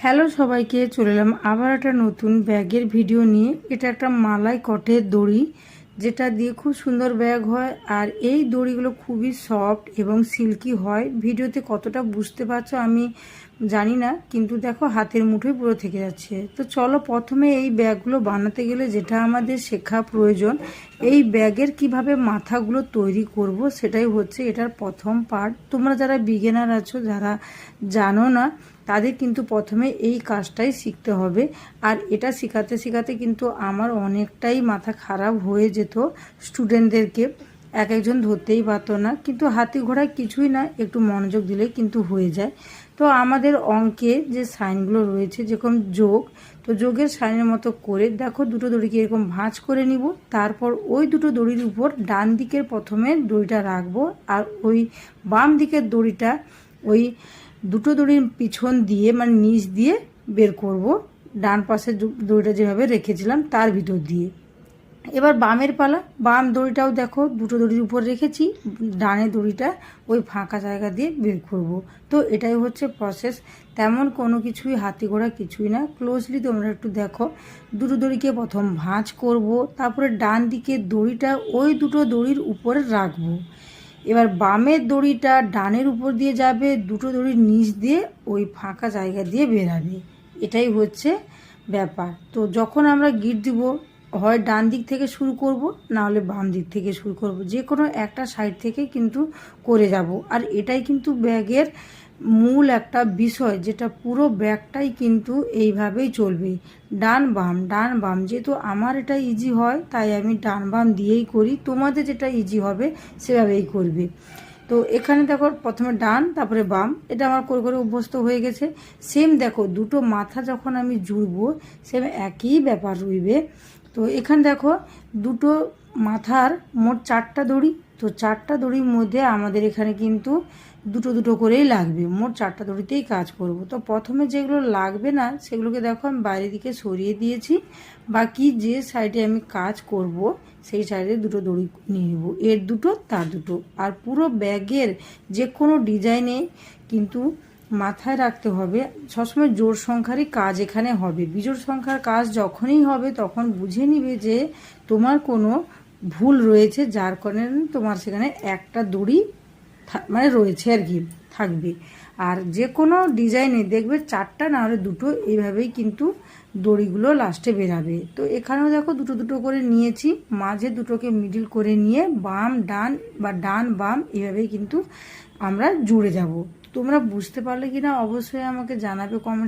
Hello সবাইকে, চলে এলাম আবার একটা নতুন ব্যাগের ভিডিও নিয়ে। এটা একটা মালাই কটের দড়ি, যেটা দিয়ে খুব সুন্দর ব্যাগ হয়। আর এই দড়িগুলো খুবই সফট এবং সিল্কি হয়। ভিডিওতে কতটা বুঝতে পারছো আমি জানি না, কিন্তু দেখো হাতের মুঠোয় পুরো থেকে যাচ্ছে। তো চলো, প্রথমে এই ব্যাগগুলো বানাতে গেলে যেটা আমাদের শেখা প্রয়োজন, এই ব্যাগের কিভাবে মাথাগুলো তৈরি করব, সেটাই হচ্ছে এটার প্রথম পার্ট। তোমরা যারা বিগিনার আছো, যারা জানো না, তাদের কিন্তু প্রথমে এই কাজটাই শিখতে হবে। আর এটা শেখাতে শেখাতে কিন্তু আমার অনেকটাই মাথা খারাপ হয়ে যেত। স্টুডেন্টদেরকে এক একজন ধরতেই পারতো না, কিন্তু হাতি ঘোড়ায় কিছুই না, একটু মনোযোগ দিলে কিন্তু হয়ে যায়। তো আমাদের অঙ্কে যে সাইনগুলো রয়েছে, যেরকম যোগ, তো যোগের সাইনের মতো করে দেখো দুটো দড়িকে এরকম ভাঁজ করে নিব। তারপর ওই দুটো দড়ির উপর ডান দিকের প্রথমে দড়িটা রাখবো, আর ওই বাম দিকের দড়িটা ওই দুটো দড়ির পিছন দিয়ে মানে নিচ দিয়ে বের করব, ডান পাশের দড়িটা যেভাবে রেখেছিলাম তার ভিতর দিয়ে। এবার বামের পালা, বাম দড়িটাও দেখো দুটো দড়ির উপর রেখেছি, ডানের দড়িটা ওই ফাঁকা জায়গা দিয়ে বের করব। তো এটাই হচ্ছে প্রসেস, তেমন কোনো কিছুই হাতি ঘোড়া কিছুই না। ক্লোজলি তোমরা একটু দেখো। দুটো দড়িকে প্রথম ভাঁজ করব, তারপরে ডান দিকের দড়িটা ওই দুটো দড়ির উপরে রাখবো। এবার বামের দড়িটা ডানের উপর দিয়ে যাবে, দুটো দড়ির নিচ দিয়ে ওই ফাঁকা জায়গা দিয়ে বেরাবে। এটাই হচ্ছে ব্যাপার। তো যখন আমরা গিট দিব, হয় ডান দিক থেকে শুরু করব, না হলে বাম দিক থেকে শুরু করব, যে কোনো একটা সাইড থেকে কিন্তু করে যাব। আর এটাই কিন্তু ব্যাগের মূল একটা বিষয়, যেটা পুরো ব্যাগটাই কিন্তু এইভাবেই চলবে, ডান বাম ডান বাম। যেহেতু আমার এটা ইজি হয়, তাই আমি ডান বাম দিয়েই করি। তোমাদের যেটা ইজি হবে সেভাবেই করবে। তো এখানে দেখো প্রথমে ডান, তারপরে বাম, এটা আমার করে করে অভ্যস্ত হয়ে গেছে। সেম দেখো, দুটো মাথা যখন আমি জুড়বো, সেম একই ব্যাপার রইবে। তো এখানে দেখো দুটো মাথার মোট 4টা দড়ি। তো 4টা দড়ির মধ্যে আমাদের এখানে কিন্তু দুটো দুটো করেই লাগবে, মোট 4টা দড়িতেই কাজ করব। তো প্রথমে যেগুলো লাগবে না সেগুলোকে দেখো আমি বাইরের দিকে সরিয়ে দিয়েছি। বাকি যে সাইডে আমি কাজ করব সেই সাইডে দুটো দড়ি নিয়ে নেব, এর দুটো তার দুটো। আর পুরো ব্যাগের যে কোনো ডিজাইনে কিন্তু মাথায় রাখতে হবে, সবসময় জোড় সংখ্যারই কাজ এখানে হবে। বিজোড় সংখ্যার কাজ যখনই হবে তখন বুঝে নিবে যে তোমার কোনো ভুল রয়েছে, যার কারণে তোমার সেখানে একটা দড়ি মানে রয়েছে আর কি, থাকবে। আর যে কোনো ডিজাইনে দেখবে 4টা না হলে দুটো, এইভাবেই কিন্তু দড়িগুলো লাস্টে বেরাবে। তো এখানেও দেখো দুটো দুটো করে নিয়েছি, মাঝে দুটোকে মিডিল করে নিয়ে বাম ডান বা ডান বাম এইভাবেই কিন্তু আমরা জুড়ে যাব। তোমরা বুঝতে পারলে কি না অবশ্যই আমাকে জানাবে কমেন্টস